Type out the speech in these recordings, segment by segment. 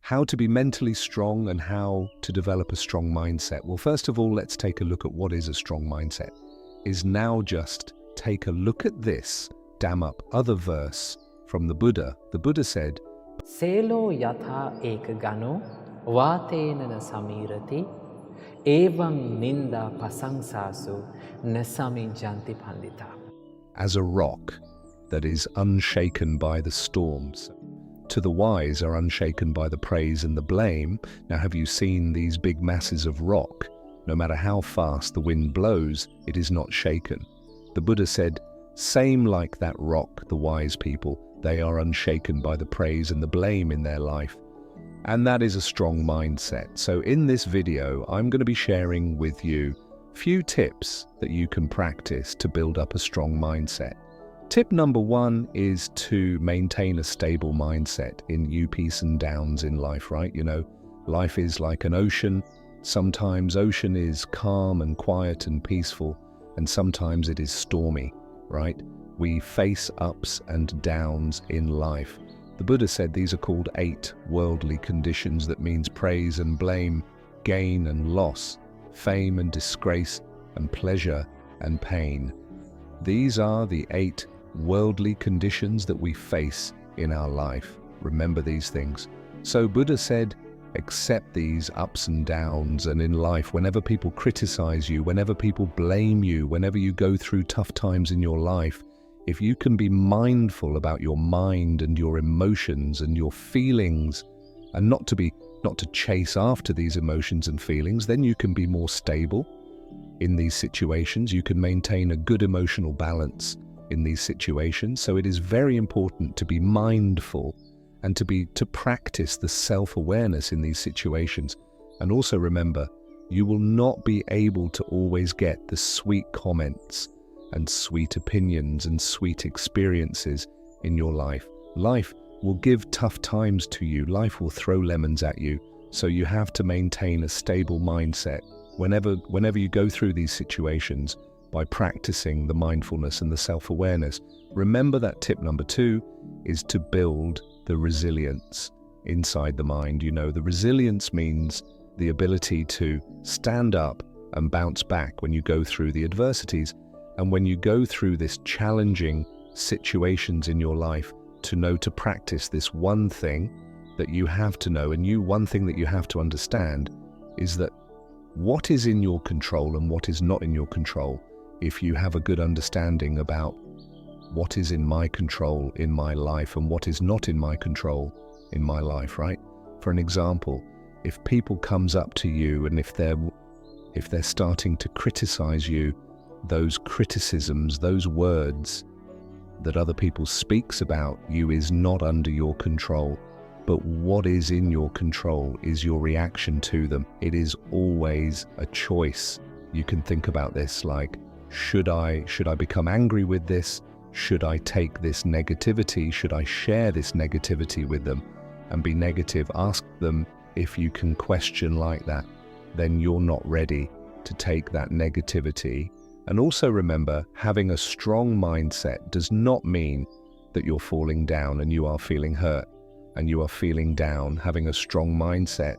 How to be mentally strong and how to develop a strong mindset. Well, first of all, let's take a look at what is a strong mindset. Is now just take a look at this damn up other verse from the Buddha. The Buddha said, Selo yatha ek gano vatenana samirati evam ninda pasangsasu nasami janti pandita. as a rock that is unshaken by the storms. To the wise are unshaken by the praise and the blame. Now, have you seen these big masses of rock? No matter how fast the wind blows, it is not shaken. The Buddha said, same like that rock, the wise people, they are unshaken by the praise and the blame in their life. And that is a strong mindset. So in this video, I'm going to be sharing with you a few tips that you can practice to build up a strong mindset. Tip number one is to maintain a stable mindset in ups and downs in life, right? You know, life is like an ocean. Sometimes ocean is calm and quiet and peaceful, and sometimes it is stormy, right? We face ups and downs in life. The Buddha said these are called 8 worldly conditions. That means praise and blame, gain and loss, fame and disgrace, and pleasure and pain. These are the 8 worldly conditions that we face in our life. Remember these things. So Buddha said, accept these ups and downs, and in life, whenever people criticize you, whenever people blame you, whenever you go through tough times in your life, if you can be mindful about your mind and your emotions and your feelings, and not to chase after these emotions and feelings, then you can be more stable in these situations. You can maintain a good emotional balance in these situations. So it is very important to be mindful and to practice the self-awareness in these situations. And also remember, you will not be able to always get the sweet comments and sweet opinions and sweet experiences in your life. Life will give tough times to you. Life will throw lemons at you. So you have to maintain a stable mindset whenever you go through these situations by practicing the mindfulness and the self-awareness. Remember that tip number 2 is to build the resilience inside the mind. You know, the resilience means the ability to stand up and bounce back when you go through the adversities. And when you go through this challenging situations in your life, to know to practice this one thing that you have to know, and one thing that you have to understand is that what is in your control and what is not in your control. If you have a good understanding about what is in my control in my life and what is not in my control in my life, right? For an example, if people comes up to you and if they're starting to criticize you, those criticisms, those words that other people speaks about you is not under your control. But what is in your control is your reaction to them. It is always a choice. You can think about this like, should I become angry with this? Should I take this negativity? Should I share this negativity with them and be negative? Ask them if you can question like that. Then you're not ready to take that negativity. And also remember, having a strong mindset does not mean that you're falling down and you are feeling hurt and you are feeling down. Having a strong mindset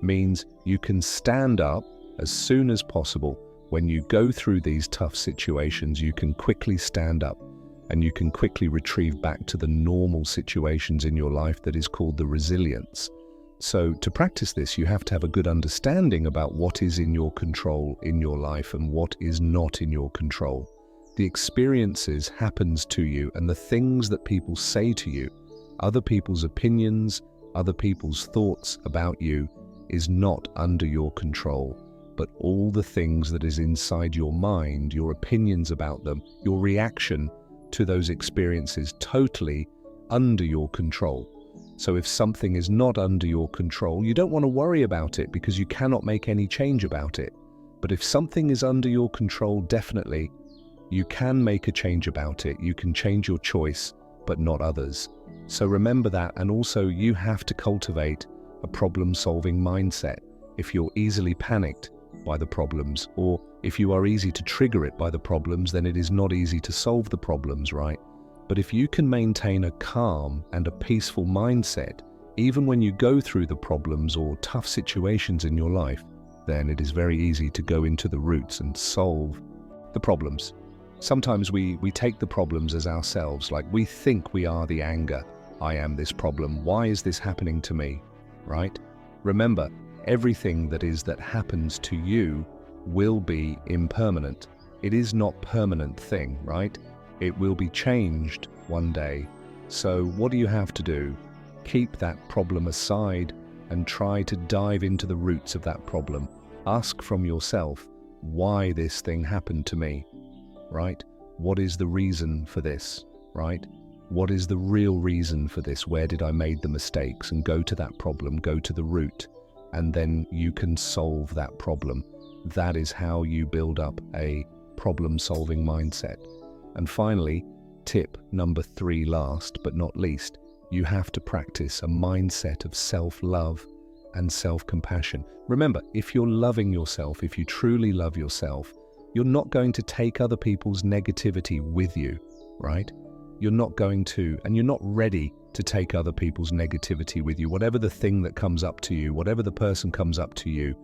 means you can stand up as soon as possible. When you go through these tough situations, you can quickly stand up and you can quickly retrieve back to the normal situations in your life that is called the resilience. So to practice this, you have to have a good understanding about what is in your control in your life and what is not in your control. The experiences happens to you, and the things that people say to you, other people's opinions, other people's thoughts about you is not under your control. But all the things that is inside your mind, your opinions about them, your reaction to those experiences, totally under your control. So if something is not under your control, you don't want to worry about it because you cannot make any change about it. But if something is under your control, definitely, you can make a change about it. You can change your choice, but not others. So remember that, and also you have to cultivate a problem-solving mindset. If you're easily panicked by the problems, or if you are easy to trigger it by the problems, then it is not easy to solve the problems, right? But if you can maintain a calm and a peaceful mindset Even when you go through the problems or tough situations in your life, then it is very easy to go into the roots and solve the problems. Sometimes we take the problems as ourselves, like we think we are the anger. I am this problem. Why is this happening to me? Right? Remember, everything that happens to you will be impermanent. It is not a permanent thing, right? It will be changed one day. So what do you have to do? Keep that problem aside and try to dive into the roots of that problem. Ask from yourself why this thing happened to me, right? What is the reason for this, right? What is the real reason for this? Where did I make the mistakes? And go to that problem, go to the root, and then you can solve that problem. That is how you build up a problem-solving mindset. And finally, tip number 3, last but not least, you have to practice a mindset of self-love and self-compassion. Remember, if you're loving yourself, if you truly love yourself, you're not going to take other people's negativity with you, right? You're not going to, and you're not ready to take other people's negativity with you. Whatever the thing that comes up to you, whatever the person comes up to you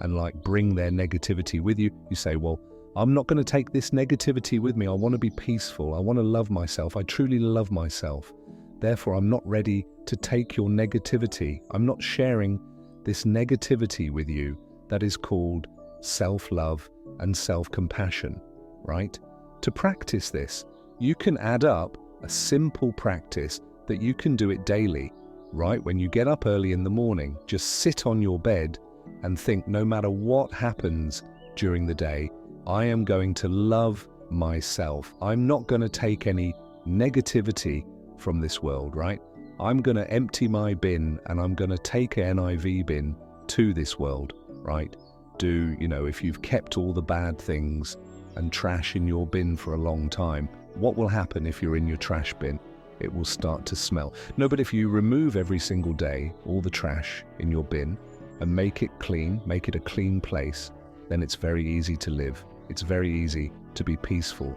and like bring their negativity with you, you say, well, I'm not going to take this negativity with me. I want to be peaceful. I want to love myself. I truly love myself. Therefore, I'm not ready to take your negativity. I'm not sharing this negativity with you. That is called self-love and self-compassion, right? To practice this, you can add up a simple practice that you can do it daily, right? When you get up early in the morning, just sit on your bed and think, no matter what happens during the day, I am going to love myself. I'm not going to take any negativity from this world, right? I'm going to empty my bin and I'm going to take an NIV bin to this world, right? If you've kept all the bad things and trash in your bin for a long time, what will happen if you're in your trash bin? It will start to smell. No, but if you remove every single day all the trash in your bin and make it clean, make it a clean place, then it's very easy to live. It's very easy to be peaceful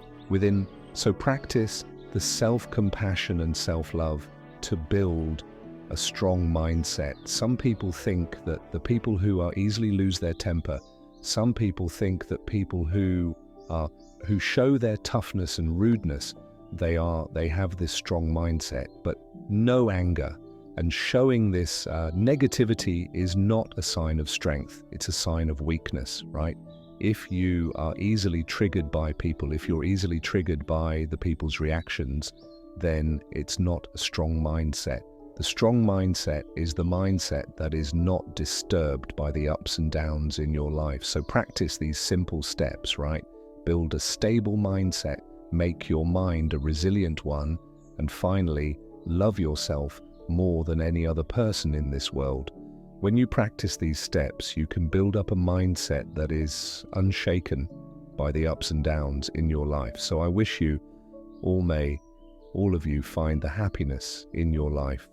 So practice the self-compassion and self-love to build a strong mindset. Some people think that the people who easily lose their temper, some people think that people who show their toughness and rudeness, they have this strong mindset, but no anger. And showing this negativity is not a sign of strength. It's a sign of weakness, right? If you are easily triggered by people, if you're easily triggered by the people's reactions, then it's not a strong mindset. The strong mindset is the mindset that is not disturbed by the ups and downs in your life. So practice these simple steps, right? Build a stable mindset, make your mind a resilient one, and finally, love yourself more than any other person in this world. When you practice these steps, you can build up a mindset that is unshaken by the ups and downs in your life. So I wish you all of you find the happiness in your life.